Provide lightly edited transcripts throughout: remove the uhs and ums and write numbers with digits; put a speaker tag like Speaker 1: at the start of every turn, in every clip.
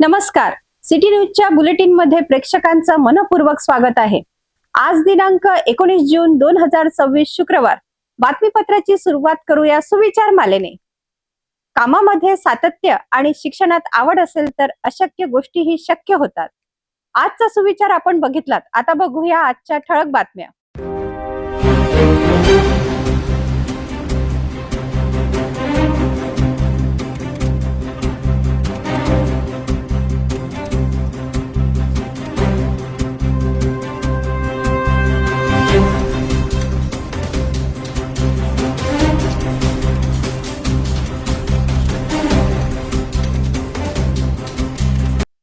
Speaker 1: नमस्कार. सिटी न्यूजच्या बुलेटिन मध्ये प्रेक्षकांचं मनपूर्वक स्वागत आहे. आज दिनांक 19 जून 2026 शुक्रवार. बातमीपत्राची सुरुवात करूया सुविचार मालेने. कामामध्ये सातत्य आणि शिक्षणात आवड असेल तर अशक्य गोष्टीही शक्य होतात. आजचा सुविचार आपण बघितलात. आता बघूया आजच्या ठळक बातम्या.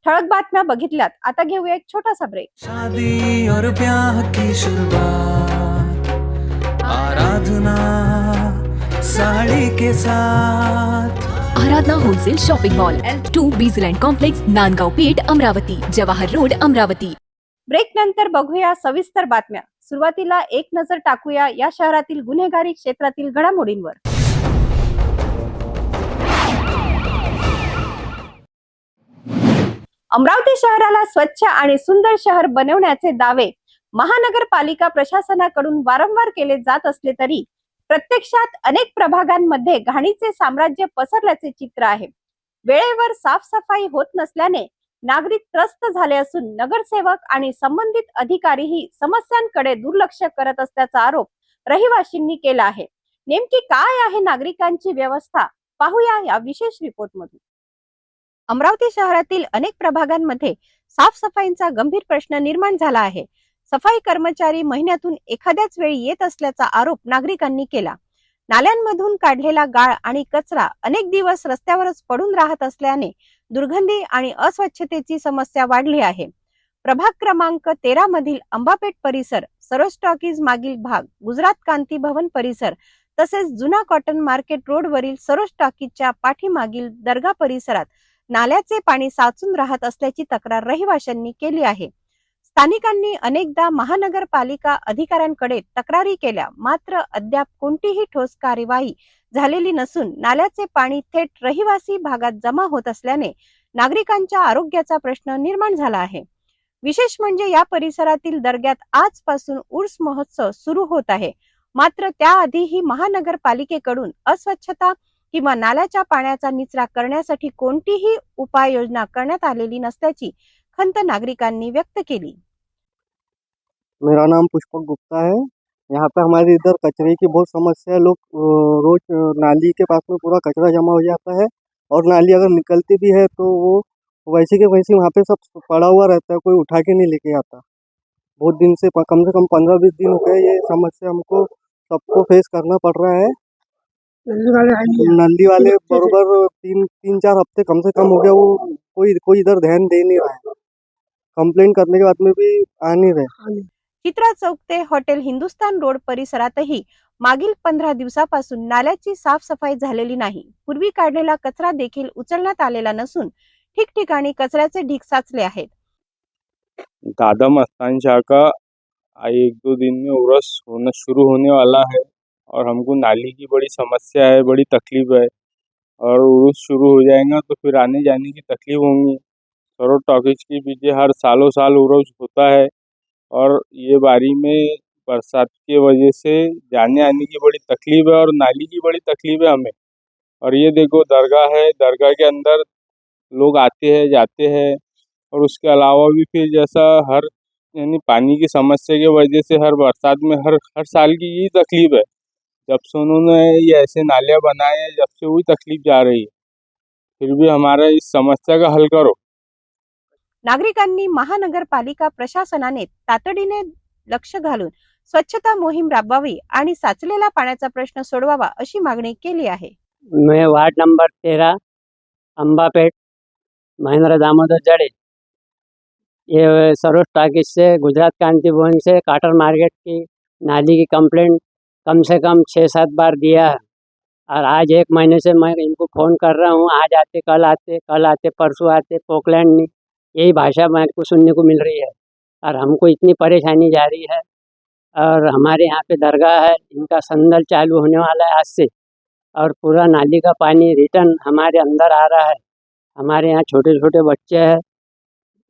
Speaker 1: ठळक बातम्या बघितल्यात. आता घेऊया एक छोटासा ब्रेक.
Speaker 2: शादी और ब्याह की शुरुआत आराधना साड़ी के साथ
Speaker 3: Aradhana wholesale shopping mall L2 Bijland complex Nandgaon Peth Amravati Jawahar road Amravati.
Speaker 1: Break नंतर बघूया सविस्तर बातम्या. सुरुवातीला एक नजर टाकूया या शहरातील गुन्हेगारी क्षेत्रातील घडामोडींवर. अमरावती शहराला स्वच्छ आणि सुंदर शहर बनवण्याचे दावे महानगरपालिका प्रशासनाकडून वारंवार केले जात असले तरी प्रत्यक्षात अनेक प्रभागांमध्ये घाणीचे साम्राज्य पसरल्याचे चित्र आहे. वेळेवर साफसफाई होत नसल्याने नागरिक त्रस्त झाले असून नगरसेवक आणि संबंधित अधिकारीही समस्यांकडे दुर्लक्ष करत असल्याचा आरोप रहिवासींनी केला आहे. नेमकी काय आहे नागरिकांची व्यवस्था, पाहूया या विशेष रिपोर्ट मधून. अमरावती शहरातील अनेक प्रभागांमध्ये साफसफाईचा गंभीर प्रश्न निर्माण झाला आहे. सफाई कर्मचारी महिन्यातून एखाद्याच वेळी येत असल्याचा आरोप नागरिकांनी केला. नाल्यांमधून काढलेला गाळ आणि कचरा अनेक दिवस रस्त्यावरच पडून राहत असल्याने दुर्गंधी आणि अस्वच्छतेची समस्या वाढली आहे. प्रभाग क्रमांक 13 मधील अंबापेठ परिसर, सरोज टॉकीज मागील भाग, गुजरात कांती भवन परिसर तसेच जुना कॉटन मार्केट रोडवरील सरोज टॉकीजच्या पाठीमागील दर्गा परिसरात नाल्याचे पाणी साचून राहत असल्याची तक्रार रहिवाशांनी केली आहे. स्थानिकांनी अनेकदा महानगरपालिका अधिकाऱ्यांकडे तक्रारी केल्या, मात्र अद्याप कोणतीही ठोस कार्यवाही झालेली नसून नाल्याचे पाणी थेट रहिवासी भागात जमा होत असल्याने नागरिकांच्या आरोग्याचा प्रश्न निर्माण झाला आहे. विशेष म्हणजे या परिसरातील दर्ग्यात आजपासून उर्स महोत्सव सुरू होत आहे, मात्र त्याआधीही महानगरपालिकेकडून अस्वच्छता किंवा नाल्याच्या पाण्याचा निचरा करण्यासाठी कोणतीही उपाययोजना करण्यात आलेली नसल्याची खंत नागरिकांनी व्यक्त केली.
Speaker 4: मेरा नाम पुष्पक गुप्ता है। यहाँ पे हमारे इधर कचरे की बहुत समस्या है। लोग रोज नाली के पास में पूरा कचरा जमा हो जाता है और नाली अगर निकलती भी है तो वो वैसे के वैसे वहाँ पे सब पड़ा हुआ रहता है, कोई उठा के नहीं लेके आता। बहुत दिन से कम 15-20 दिन हो गए ये समस्या हमको सबको फेस करना पड़ रहा है। नली वाले बरोबर 3-4 हफ्ते कम से कम हो गया, वो कोई इधर ध्यान दे नहीं रहा है। कंप्लेंट करने के बाद में भी आ नहीं रहे।
Speaker 1: चित्रा चौक ते हॉटेल हिंदुस्तान रोड परिसरातही मागील 15 दिवसापासून नाल्याची साफसफाई झालेली नाही. पूर्वी काढलेला कचरा देखील उचलण्यात आलेला नसून ठिकठिकाणी कचऱ्याचे ढीग साचले आहेत.
Speaker 5: दादा मस्तान शाह का 1-2 दिन में उर्स होना शुरू होने वाला है और हमको नाली की बड़ी समस्या है, बड़ी तकलीफ है और उर्स शुरू हो जाएगा तो फिर आने जाने की तकलीफ होंगी। सरोज टॉकीज के पीछे हर सालों साल उर्स होता है और ये बारी में बरसात की वजह से जाने आने की बड़ी तकलीफ है और नाली की बड़ी तकलीफ है हमें। और ये देखो दरगाह है, दरगाह के अंदर लोग आते हैं जाते हैं और उसके अलावा भी फिर जैसा हर यानी पानी की समस्या की वजह से हर बरसात में हर साल की यही तकलीफ है। जब से उन्होंने ये ऐसे नालियाँ बनाए हैं जब से वही तकलीफ जा रही है, फिर भी हमारा इस समस्या का हल करो।
Speaker 1: नागरिकांनी महानगरपालिका प्रशासनाने तातडीने लक्ष घालून स्वच्छता मोहीम राबवावी आणि साचलेला पाण्याचा प्रश्न सोडवावा अशी मागणी केली आहे.
Speaker 6: मैं वार्ड नंबर 13 अंबापेठ महेंद्र दामोदर जड़े, ये सरोज टॉकीज से गुजरात कांति भवन से काटर मार्केट की नाली की कंप्लेंट कम से कम 6-7 बार दिया है और आज 1 महीने से मैं इनको फ़ोन कर रहा हूँ। आज आते कल आते परसों आते, पोकलैंड नहीं, यही भाषा मेरे को सुनने को मिल रही है और हमको इतनी परेशानी जा रही है। और हमारे यहाँ पे दरगाह है, इनका संदल चालू होने वाला है आज से और पूरा नाली का पानी रिटर्न हमारे अंदर आ रहा है हमारे यहाँ छोटे छोटे बच्चे हैं,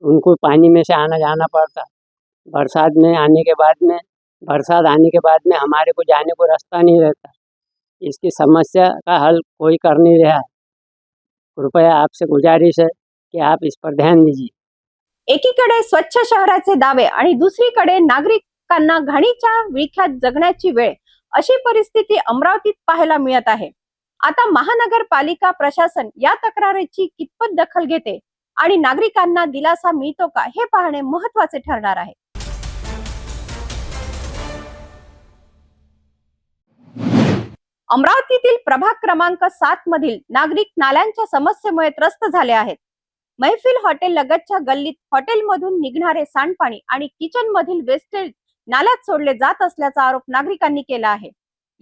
Speaker 6: उनको पानी में से आना जाना पड़ता। बरसात आने के बाद में हमारे को जाने को रास्ता नहीं रहता। इसकी समस्या का हल कोई कर नहीं रहा है। कृपया आपसे गुजारिश है कि आप इस पर ध्यान दीजिए।
Speaker 1: एकीकडे स्वच्छ शहराचे दावे आणि दुसरीकडे नागरिकांना घाणीच्या विळख्यात जगण्याची वेळ, अशी परिस्थिती अमरावतीत पाहायला मिळत आहे. आता महानगरपालिका प्रशासन या तक्रारीची कितपत दखल घेते आणि नागरिकांना दिलासा मिळतो का, हे पाहणे महत्त्वाचे ठरणार आहे. अमरावतीतील प्रभाग क्रमांक 7 मधील नागरिक नाल्यांच्या समस्येमुळे त्रस्त झाले आहेत. मैफिल हॉटेल लगतच्या गल्लीत हॉटेलमधून निघणारे सांडपाणी आणि किचन मधील वेस्टेज नाल्यात सोडले जात असल्याचा आरोप नागरिकांनी केला आहे.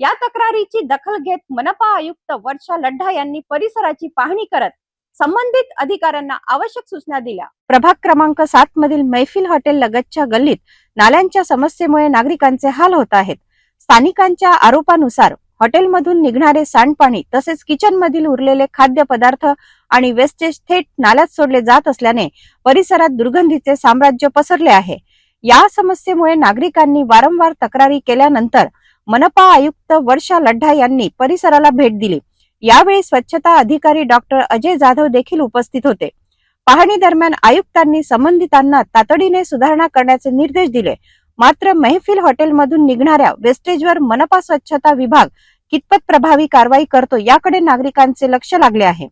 Speaker 1: या तक्रारीची दखल घेत मनपा आयुक्त वर्षा लढ्ढा यांनी परिसराची पाहणी करत संबंधित अधिकाऱ्यांना आवश्यक सूचना दिल्या. प्रभाग क्रमांक 7 मधील मैफिल हॉटेल लगतच्या गल्लीत नाल्यांच्या समस्येमुळे नागरिकांचे हाल होत आहेत. स्थानिकांच्या आरोपानुसार हॉटेलमधून निघणारे सांडपाणी तसेच किचन मधील उरलेले खाद्यपदार्थ आणि वेस्टेज थेट नाल्यात सोडले जात असल्याने परिसरात दुर्गंधीचे साम्राज्य पसरले आहे. या समस्येमुळे नागरिकांनी वारंवार तक्रारी केल्यानंतर मनपा आयुक्त वर्षा लढ्ढा यांनी परिसराला भेट दिली. यावेळी स्वच्छता अधिकारी डॉक्टर अजय जाधव देखील उपस्थित होते. पाहणी दरम्यान आयुक्तांनी संबंधितांना तातडीने सुधारणा करण्याचे निर्देश दिले. मात्र महफिल हॉटेलमधून निघणाऱ्या वेस्टेजवर मनपा स्वच्छता विभाग कितपत प्रभावी कारवाई करतो याकडे नागरिकांचे लक्ष लागले आहे.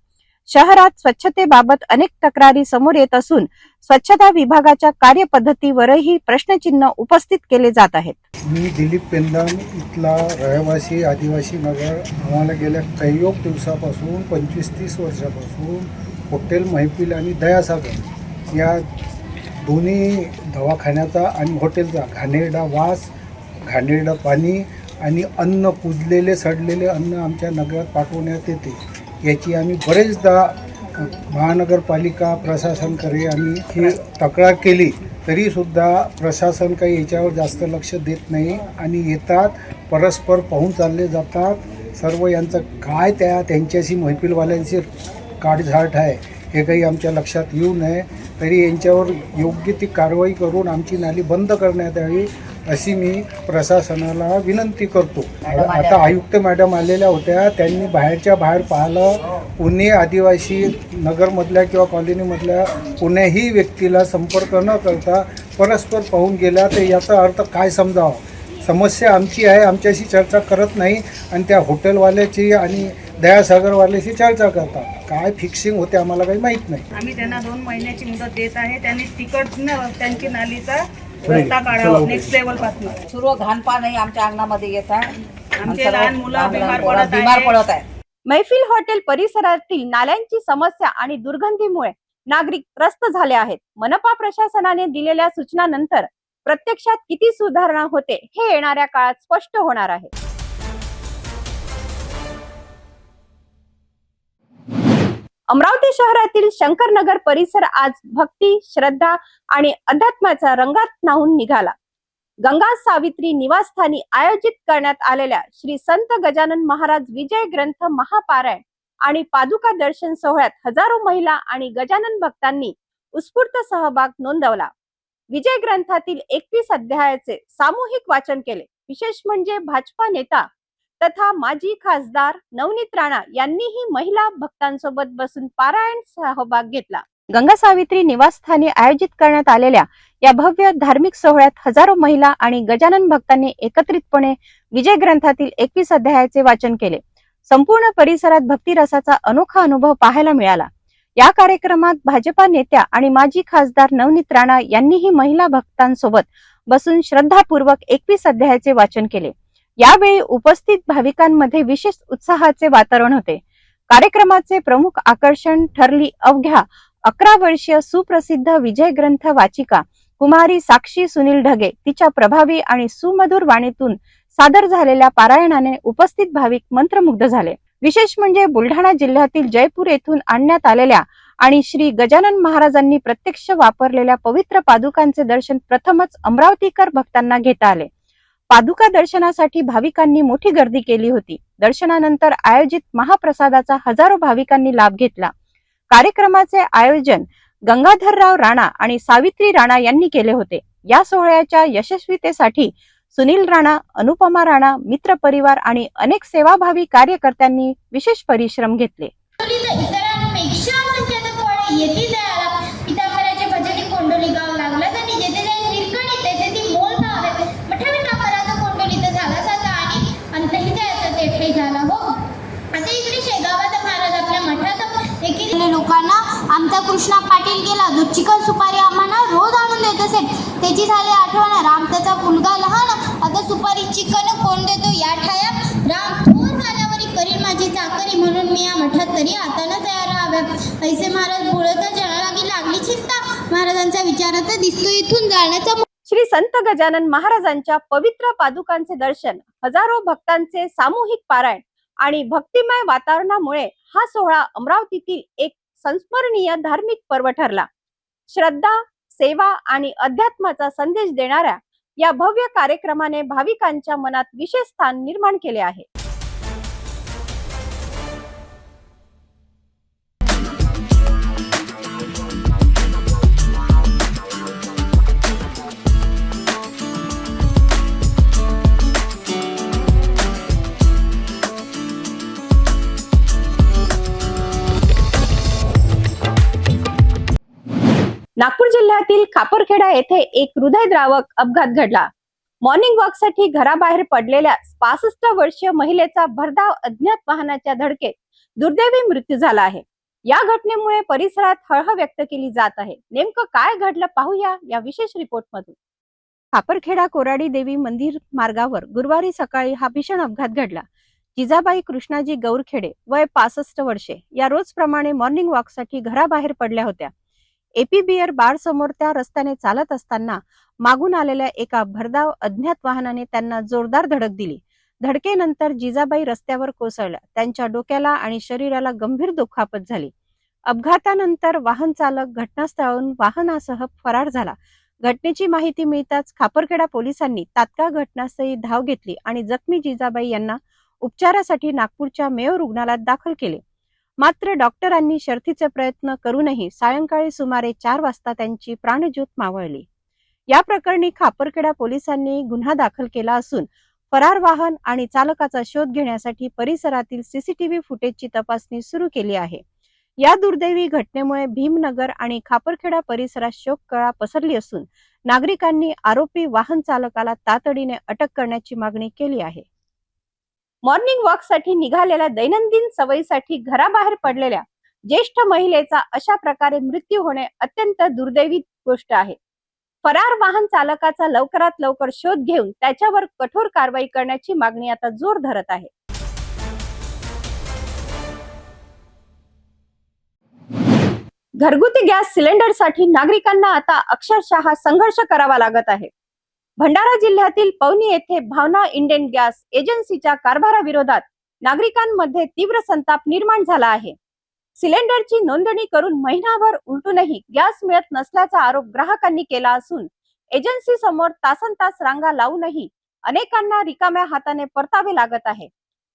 Speaker 1: शहरात स्वच्छतेबाबत अनेक तक्रारी समोर येत असून स्वच्छता विभागाच्या कार्यपद्धतीवरही प्रश्नचिन्ह उपस्थित केले जात आहेत.
Speaker 7: मी दिलीप पेंदाम इथला रहिवासी आदिवासी नगर. आम्हाला गेल्या काही दिवसापासून 25-30 वर्षापासून हॉटेल महफिल आणि दयासागर या दोन्ही दवाखान्याचा आणि हॉटेलचा घाणेरडा वास, घाणेरडं पाणी आणि अन्न, कुजलेले सडलेले अन्न आमच्या नगरात पाठवण्यात येते. याची आम्ही बरेचदा महानगरपालिका प्रशासनाकडे आम्ही ही तक्रार केली, तरीसुद्धा प्रशासन काही याच्यावर जास्त लक्ष देत नाही आणि येतात, परस्पर पाहून चालले जातात. सर्व यांचं काय त्यांच्याशी महफिलवाल्यांची काटछाट आहे हे काही आमच्या लक्षात येऊ नये. तरी यांच्यावर योग्य ती कारवाई करून आमची नाली बंद करण्यात यावी अशी मी प्रशासनाला विनंती करतो. आता आयुक्त मॅडम आलेल्या होत्या, त्यांनी बाहेरच्या बाहेर पाहिलं. कोणी आदिवासी नगरमधल्या किंवा कॉलनीमधल्या कोण्याही व्यक्तीला संपर्क न करता परस्पर पाहून गेल्या, तर याचा अर्थ काय समजावा? समस्या आमची आहे, आमच्याशी चर्चा करत नाही आणि त्या हॉटेलवाल्याची आणि दयासागरवाल्याशी चर्चा करतात. काय फिक्सिंग होते आम्हाला काही माहीत नाही.
Speaker 8: आम्ही त्यांना 2 महिन्याची मुदत देत आहे. त्यांनी तिकडनं त्यांची नालीचा रस्ता काढावा नेक्स्ट लेवल पासून.
Speaker 9: सुरू घाण पाणी आमच्या अंगणामध्ये येत आहे.
Speaker 8: आमचे लहान मुलं बिमार
Speaker 9: पडत आहे.
Speaker 1: मैफिल हॉटेल परिसरातील नाल्यांची समस्या आणि दुर्गंधीमुळे नागरिक त्रस्त झाले आहेत. मनपा प्रशासनाने दिलेल्या सूचनानंतर प्रत्यक्षात किती सुधारणा होते हे येणाऱ्या काळात स्पष्ट होणार आहे. अमरावती शहरातील शंकरनगर परिसर आज भक्ती, श्रद्धा आणि अध्यात्माच्या रंगात न्हाऊन निघाला. गंगा सावित्री निवासस्थानी आयोजित करण्यात आलेल्या श्री संत गजानन महाराज विजय ग्रंथ महापारायण आणि पादुका दर्शन सोहळ्यात हजारो महिला आणि गजानन भक्तांनी उत्स्फूर्त सहभाग नोंदवला. विजय ग्रंथातील 21 अध्यायाचे सामूहिक वाचन केले. विशेष म्हणजे भाजपा नेता तथा माजी खासदार नवनीत राणा यांनीही महिला भक्तांसोबत बसून पारायण सहभाग घेतला. गंगा सावित्री निवासस्थानी आयोजित करण्यात आलेल्या या भव्य धार्मिक सोहळ्यात हजारो महिला आणि गजानन भक्तांनी एकत्रितपणे विजय ग्रंथातील 21 अध्यायाचे वाचन केले. संपूर्ण परिसरात भक्तिरसाचा अनोखा अनुभव पाहायला मिळाला. या कार्यक्रमात भाजपा नेत्या आणि माजी खासदार नवनीत राणा यांनीही महिला भक्तांसोबत बसून श्रद्धापूर्वक 21 अध्यायाचे वाचन केले. यावेळी उपस्थित भाविकांमध्ये विशेष उत्साहाचे वातावरण होते. कार्यक्रमाचे प्रमुख आकर्षण ठरली अवघ्या 11 वर्षीय सुप्रसिद्ध विजय ग्रंथ वाचिका कुमारी साक्षी सुनील ढगे. तिच्या प्रभावी आणि सुमधुर वाणीतून सादर झालेल्या पारायणाने उपस्थित भाविक मंत्रमुग्ध झाले. विशेष म्हणजे बुलढाणा जिल्ह्यातील जयपूर येथून आणण्यात आलेल्या आणि श्री गजानन महाराजांनी प्रत्यक्ष वापरलेल्या पवित्र पादुकांचे दर्शन प्रथमच अमरावतीकर भक्तांना घेता आले. पादुका दर्शनासाठी भाविकांनी मोठी गर्दी केली होती. दर्शनानंतर आयोजित महाप्रसादाचा हजारो भाविकांनी लाभ घेतला. कार्यक्रमाचे आयोजन गंगाधरराव राणा आणि सावित्री राणा यांनी केले होते. या सोहळ्याच्या यशस्वीतेसाठी सुनील राणा, अनुपमा राणा, मित्र परिवार आणि अनेक सेवाभावी कार्यकर्त्यांनी विशेष परिश्रम घेतले.
Speaker 10: इतरांपेक्षा संख्येने फळे येथे द्यायला पितांबराचे भजनी कोंडोली गाव लागलं आणि जेथे जाईल निरकणी तेथे ती मोल गाव आहे. मोठ्या पितांबराचा कोंडोली तर झाला साचा आणि अंतही त्याचा तेथे झाला. हो, आता इकडे शेगावात महाराज आपल्या मठात एकेरी लोकांना आमचा कृष्णा पाटील गेला जो चिकन सुपारी आम्हाला रोज आणून देत असे. त्याची झाली आठवण. राम त्याचा मुलगा लहान, आता सुपारी चिकन कोण देतो या ठाया. राम थोर झाल्यावरी करीन माझी चाकरी, म्हणून मी या मठात तरी आता न तयार राहाव्या. ऐसे महाराज बोलत जनालागी लागली चिंता. महाराजांच्या विचाराचा दिसतो इथून जाण्याचा.
Speaker 1: श्री संत गजानन महाराजांच्या पवित्र पादुकांचे दर्शन, हजारो भक्तांचे सामूहिक पारायण आणि भक्तिमय वातावरणामुळे हा सोहळा अमरावतीतील एक संस्मरणीय धार्मिक पर्व ठरला. श्रद्धा, सेवा आणि अध्यात्माचा संदेश देणाऱ्या या भव्य कार्यक्रमाने भाविकांच्या मनात विशेष स्थान निर्माण केले आहे. नागपूर जिल्ह्यातील खापरखेडा येथे एक हृदयद्रावक अपघात घडला. मॉर्निंग वॉकसाठी घराबाहेर पडलेल्या 65 वर्षीय महिलेचा भरधाव अज्ञात वाहनाच्या धडकेत दुर्दैवी मृत्यू झाला आहे. या घटनेमुळे परिसरात हळहळ व्यक्त केली जात आहे. नेमकं काय घडलं पाहूया या विशेष रिपोर्ट मधून. खापरखेडा कोराडी देवी मंदिर मार्गावर गुरुवारी सकाळी हा भीषण अपघात घडला. जिजाबाई कृष्णाजी गौरखेडे वय 65 वर्षे या रोजप्रमाणे मॉर्निंग वॉकसाठी घराबाहेर पडल्या होत्या. एपी बियर बार समोर त्या रस्त्याने चालत असताना मागून आलेल्या एका भरधाव अज्ञात वाहनाने त्यांना जोरदार धडक दिली. धडकेनंतर जिजाबाई रस्त्यावर कोसळल्या. त्यांच्या डोक्याला आणि शरीराला गंभीर दुखापत झाली. अपघातानंतर वाहन चालक घटनास्थळावरून वाहनासह फरार झाला. घटनेची माहिती मिळताच खापरखेडा पोलिसांनी तात्काळ घटनास्थळी धाव घेतली आणि जखमी जिजाबाई यांना उपचारासाठी नागपूरच्या मेयो रुग्णालयात दाखल केले. मात्र डॉक्टरांनी शर्थीचे प्रयत्न करूनही सायंकाळी सुमारे 4 वाजता त्यांची प्राणज्योत मावळली. या प्रकरणी खापरखेडा पोलिसांनी गुन्हा दाखल केला असून फरार वाहन आणि चालकाचा शोध घेण्यासाठी परिसरातील सीसीटीव्ही फुटेजची तपासणी सुरू केली आहे. या दुर्दैवी घटनेमुळे भीमनगर आणि खापरखेडा परिसरात शोककळा पसरली असून नागरिकांनी आरोपी वाहन चालकाला तातडीने अटक करण्याची मागणी केली आहे. मॉर्निंग वॉकसाठी निघालेल्या दैनंदिन सवयीसाठी घराबाहेर पडलेल्या ज्येष्ठ महिलेचा अशा प्रकारे मृत्यू होणे अत्यंत दुर्दैवी गोष्ट आहे. फरार वाहन चालकाचा लवकरात लवकर शोध घेऊन त्याच्यावर कठोर कारवाई करण्याची मागणी आता जोर धरत आहे. घरगुती गॅस सिलेंडरसाठी नागरिकांना आता अक्षरशः संघर्ष करावा लागत आहे. भंडारा जिल्ह्यातील पवनी येथे भावना इंडियन गॅस एजन्सीच्या कारभाराविरोधात नागरिकांमध्ये तीव्र संताप निर्माण झाला आहे. सिलेंडरची नोंदणी करून महिनाभर उलटूनही गॅस मिळत नसल्याचा आरोप ग्राहकांनी केला असून एजन्सी समोर तासनतास रांगा लावूनही अनेकांना रिकाम्या हाताने परतावे लागत आहे.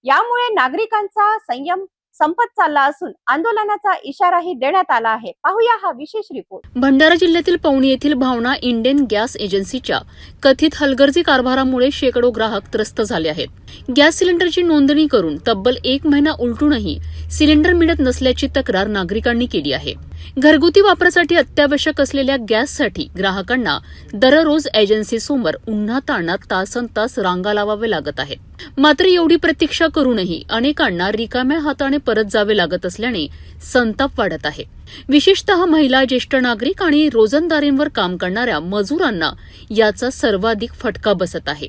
Speaker 1: यामुळे नागरिकांचा संयम संपत चालला असून आंदोलनाचा इशाराही देण्यात आला आहे. पाहूया हा विशेष रिपोर्ट.
Speaker 11: भंडारा जिल्ह्यातील पवनी येथील भावना इंडियन गॅस एजन्सीच्या कथित हलगर्जी कारभारामुळे शेकडो ग्राहक त्रस्त झाले आहेत. गॅस सिलेंडरची नोंदणी करून तब्बल 1 महिना उलटूनही सिलेंडर मिळत नसल्याची तक्रार नागरिकांनी केली आहे. घरगुती वापरासाठी अत्यावश्यक असलेल्या गॅससाठी ग्राहकांना दररोज एजन्सीसमोर उन्हातान्हात तासनतास रांगा लावावे लागत आहेत. मात्र एवढी प्रतीक्षा करूनही अनेकांना रिकाम्या हाताने परत जावे लागत असल्याने संताप वाढत आहे. विशेषतः महिला, ज्येष्ठ नागरिक आणि रोजंदारीवर काम करणाऱ्या मजुरांना याचा सर्वाधिक फटका बसत आहे.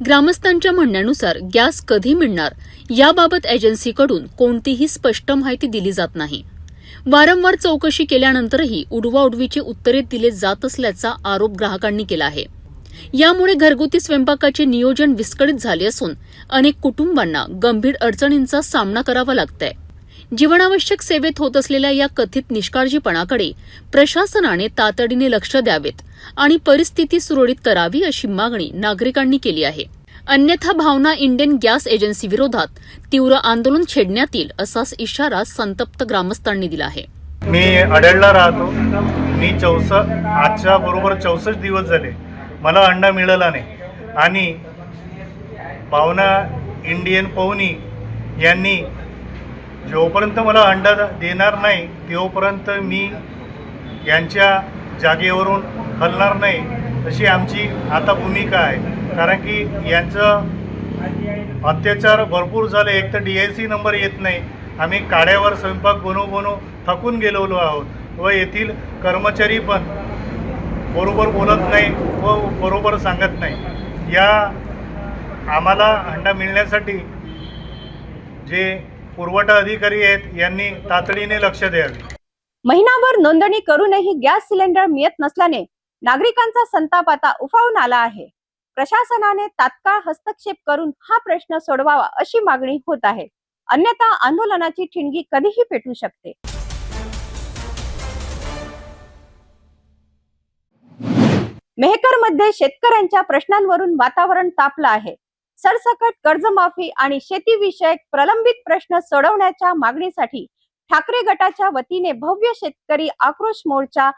Speaker 11: ग्रामस्थांच्या म्हणण्यानुसार गॅस कधी मिळणार याबाबत एजन्सीकडून कोणतीही स्पष्ट माहिती दिली जात नाही. वारंवार चौकशी केल्यानंतरही उडवाउडवीची उत्तरे दिले जात असल्याचा आरोप ग्राहकांनी केला आहे. यामुळे घरगुती स्वयंपाकाचे नियोजन विस्कळीत झाले असून अनेक कुटुंबांना गंभीर अडचणींचा सामना करावा लागतोय. जीवनावश्यक सेवेत होत असलेल्या या कथित निष्काळजीपणाकडे प्रशासनाने तातडीने लक्ष द्यावेत आणि परिस्थिती सुरळीत करावी अशी मागणी नागरिकांनी केली आहे. अन्यथा भावना इंडियन गॅस एजन्सी विरोधात तीव्र आंदोलन छेडण्यात येईल असाच इशारा संतप्त ग्रामस्थांनी दिला आहे.
Speaker 7: मी अडेळला राहतो. मी आजच्या बरोबर 64 दिवस झाले मला अंडा मिळाला नाही. आणि भावना इंडियन पवनी यांनी जोपर्यंत मला अंडा देणार नाही तोपर्यंत मी यांच्या जागेवरून हलणार नाही, अशी आमची आता भूमिका आहे. कारण की यांचं अत्याचार भरपूर झाले. एक तर DIC नंबर येत नाही. आम्ही काड्यावर स्वयंपाक बनवून थकून गेलेलो आहोत व येथील कर्मचारी पण बरोबर बोलत नाही व बरोबर सांगत नाही. या आम्हाला अंडा मिळण्यासाठी जे पुरवठा अधिकारी आहेत यांनी तातडीने लक्ष द्यावे.
Speaker 1: महिनाभर नोंदणी करूनही गॅस सिलेंडर मिळत नसल्याने नागरिकांचा संताप आता उफाळून आला आहे. प्रशासनाने तात्काळ हस्तक्षेप करून हा प्रश्न सोडवावा अशी मागणी होत आहे. अन्यथा आंदोलनाची ठिणगी कधीही पेटू शकते. मेहकरमध्ये शेतकऱ्यांच्या प्रश्नांवरून वातावरण तापलं आहे. सरसकट कर्जमाफी आणि शेतीविषयक प्रलंबित प्रश्न सोडवण्याच्या मागणीसाठी ठाकरे गटाच्या वतीने भव्य शेतकरी आक्रोश मोर्चा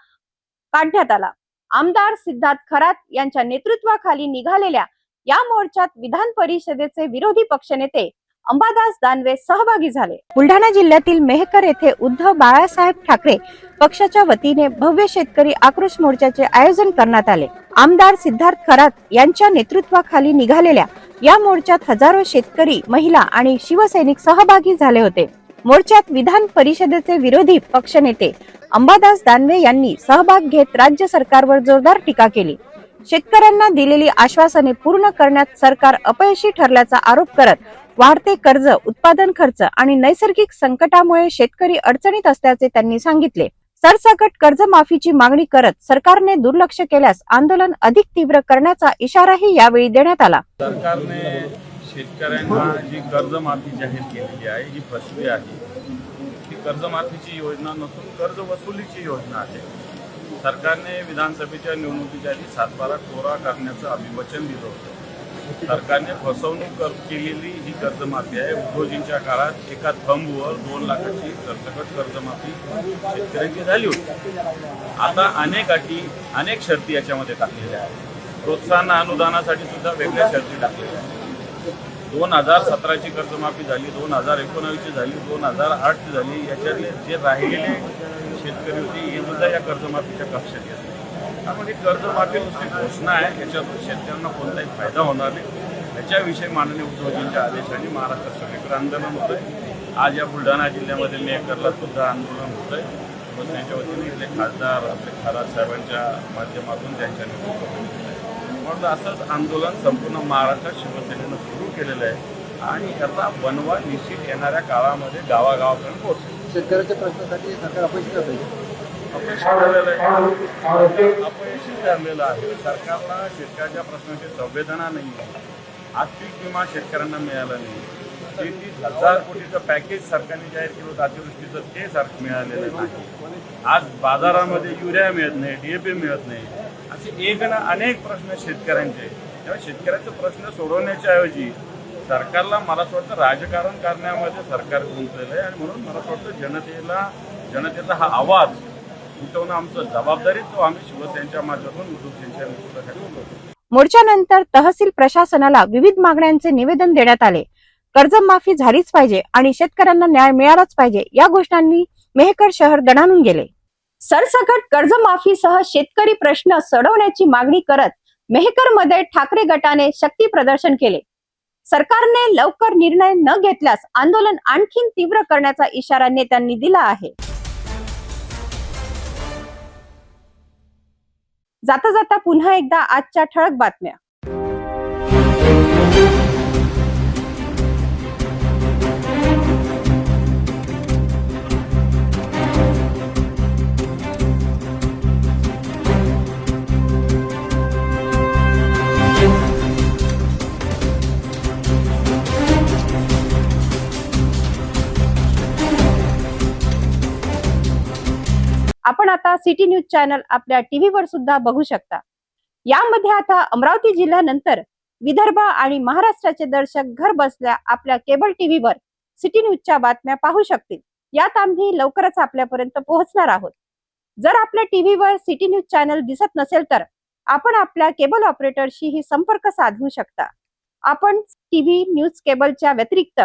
Speaker 1: काढण्यात आला. आमदार सिद्धार्थ खरात यांच्या नेतृत्वाखाली निघालेल्या या मोर्चात विधान परिषदेचे विरोधी पक्षनेते अंबादास दानवे सहभागी झाले. बुलढाणा जिल्ह्यातील मेहकर येथे उद्धव बाळासाहेब ठाकरे पक्षाच्या वतीने भव्य शेतकरी आक्रोश मोर्चाचे आयोजन करण्यात आले. आमदार सिद्धार्थ खरात यांच्या नेतृत्वाखाली निघालेल्या या मोर्चात हजारो शेतकरी, महिला आणि शिवसैनिक सहभागी झाले होते. मोर्चात विधान परिषदेचे विरोधी पक्षनेते अंबादास दानवे यांनी सहभाग घेत राज्य सरकारवर जोरदार टीका केली. शेतकऱ्यांना दिलेली आश्वासने पूर्ण करण्यात सरकार अपयशी ठरल्याचा आरोप करत वाढते कर्ज, उत्पादन खर्च आणि नैसर्गिक संकटामुळे शेतकरी अडचणीत असल्याचे त्यांनी सांगितले. सरसकट कर्जमाफीची मागणी करत सरकारने दुर्लक्ष केल्यास आंदोलन अधिक तीव्र करण्याचा इशाराही यावेळी देण्यात आला.
Speaker 5: सरकारने शेतकऱ्यांना जी कर्जमाफी जाहीर केलेली आहे ही फसवी आहे. ही कर्जमाफीची योजना नसून कर्ज वसुलीची योजना आहे. सरकारने विधानसभेच्या निवडणुकीच्या आधी 7/12 कोरा करण्याचं अभिवचन दिलं होतं. सरकारने फसवणूक केलेली ही कर्जमाफी आहे. उद्योजींच्या काळात एका थंबवर 2 लाखाची सरसकट कर्जमाफी शेतकऱ्यांची झाली होती. आता अनेक अटी, अनेक शर्ती याच्यामध्ये टाकलेल्या आहेत. प्रोत्साहन अनुदानासाठी सुद्धा वेगळ्या शर्ती टाकलेल्या आहेत. 2017ची कर्जमाफी झाली, 2019ची झाली, 2008ची झाली. याच्यातले जे राहिलेले शेतकरी होते हे सुद्धा या कर्जमाफीच्या कक्षेत येतात. त्यामुळे कर्जमाफी नुसती घोषणा आहे, याच्यातून शेतकऱ्यांना कोणताही फायदा होणार नाही. याच्याविषयी माननीय उद्धवजींच्या आदेशाने महाराष्ट्र सगळीकडे आंदोलन होत आहे. आज या बुलढाणा जिल्ह्यामध्ये मेहकरला सुद्धा आंदोलन होत आहे. शिवसेनेच्या वतीने इथले खासदार आपले खरात साहेबांच्या माध्यमातून त्यांच्या नेतृत्वाखाली म्हणून असंच आंदोलन संपूर्ण महाराष्ट्रात शिवसेनेनं सुरू केलेलं आहे आणि याचा बनवा निश्चित येणाऱ्या काळामध्ये गावागावापर्यंत पोहोचेल.
Speaker 7: शेतकऱ्याच्या प्रश्नासाठी सरकार अपयशी ठरलं
Speaker 5: अपयशी ठरलेलं आहे. सरकारला शेतकऱ्याच्या प्रश्नाची संवेदना नाही आहे. आज पीक विमा शेतकऱ्यांना मिळाला नाही. 33,000 कोटीचं पॅकेज सरकारने जाहीर केलं होतं अतिवृष्टीचं, ते मिळालेलं नाही. आज बाजारामध्ये युरिया मिळत नाही, DAP मिळत नाही. असे अनेक प्रश्न शेतकऱ्यांचे. तेव्हा शेतकऱ्याचे प्रश्न सोडवण्याच्या ऐवजी सरकारला मला असं वाटतं राजकारण करण्यामध्ये सरकार गुंतलेलं आहे. आणि म्हणून मला असं वाटतं जनतेचा हा आवाज उठवणं आमचं जबाबदारी, तो आम्ही शिवसेनेच्या माध्यमातून उद्धवजींच्या नेतृत्वाखाली उठवतो.
Speaker 1: मोर्चानंतर तहसील प्रशासनाला विविध मागण्यांचे निवेदन देण्यात आले. कर्जमाफी झालीच पाहिजे आणि शेतकऱ्यांना न्याय मिळालाच पाहिजे या घोषणांनी मेहकर शहर दणाणून गेले. सरसकट कर्जमाफीसह शेतकरी प्रश्न सोडवण्याची मागणी करत मेहकरमध्ये ठाकरे गटाने शक्ती प्रदर्शन केले. सरकारने लवकर निर्णय न घेतल्यास आंदोलन आणखीन तीव्र करण्याचा इशारा नेत्यांनी दिला आहे. जाता जाता पुन्हा एकदा आजच्या ठळक बातम्या. आपण आता सिटी न्यूज चॅनल आपल्या टीव्हीवर सुद्धा बघू शकता. यामध्ये आता अमरावती जिल्ह्यानंतर विदर्भ आणि महाराष्ट्राचे दर्शक घर बसल्या आपल्या केबल टीव्हीवर सिटी न्यूजच्या बातम्या पाहू शकतील. यात आम्ही लवकरच आपल्यापर्यंत पोहोचणार आहोत. जर आपल्या टीव्हीवर सिटी न्यूज चॅनल दिसत नसेल तर आपण आपल्या केबल ऑपरेटरशीही संपर्क साधू शकता. आपण टीव्ही न्यूज केबलच्या व्यतिरिक्त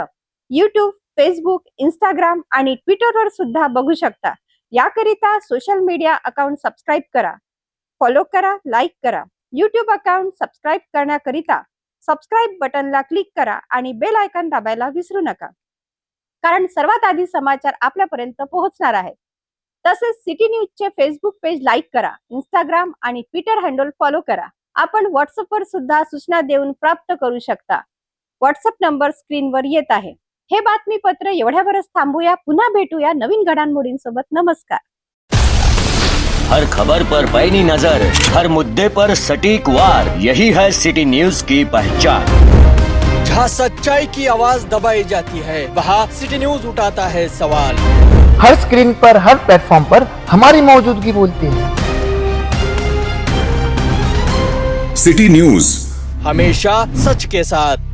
Speaker 1: YouTube, फेसबुक, इंस्टाग्राम आणि ट्विटरवर सुद्धा बघू शकता. याकरिता सोशल मीडिया अकाउंट सबस्क्राईब करा, फॉलो करा, लाईक करा. YouTube अकाउंट सबस्क्राईब करण्याकरिता सबस्क्राईब बटनला क्लिक करा आणि बेल आयकॉन दाबायला विसरू नका, कारण सर्वात आधी समाचार आपल्यापर्यंत पोहोचणार आहे. तसेच सिटी न्यूजचे फेसबुक पेज लाईक करा, इंस्टाग्राम आणि ट्विटर हँडल फॉलो करा. आपण व्हॉट्सअपवर सुद्धा सूचना देऊन प्राप्त करू शकता. व्हॉट्सअप नंबर स्क्रीनवर येत आहे. हे बातमीपत्र एवढ्यावरच थांबूया. पुन्हा भेटूया नवीन घडामोडींसोबत. नमस्कार.
Speaker 12: हर खबर पर पैनी नजर, हर मुद्दे पर सटीक वार, यही है सिटी न्यूज की पहचान.
Speaker 2: जहाँ सच्चाई की आवाज दबाई जाती है वहाँ सिटी न्यूज उठाता है सवाल.
Speaker 13: हर स्क्रीन पर, हर प्लेटफॉर्म पर हमारी मौजूदगी बोलती है.
Speaker 2: सिटी न्यूज हमेशा सच के साथ.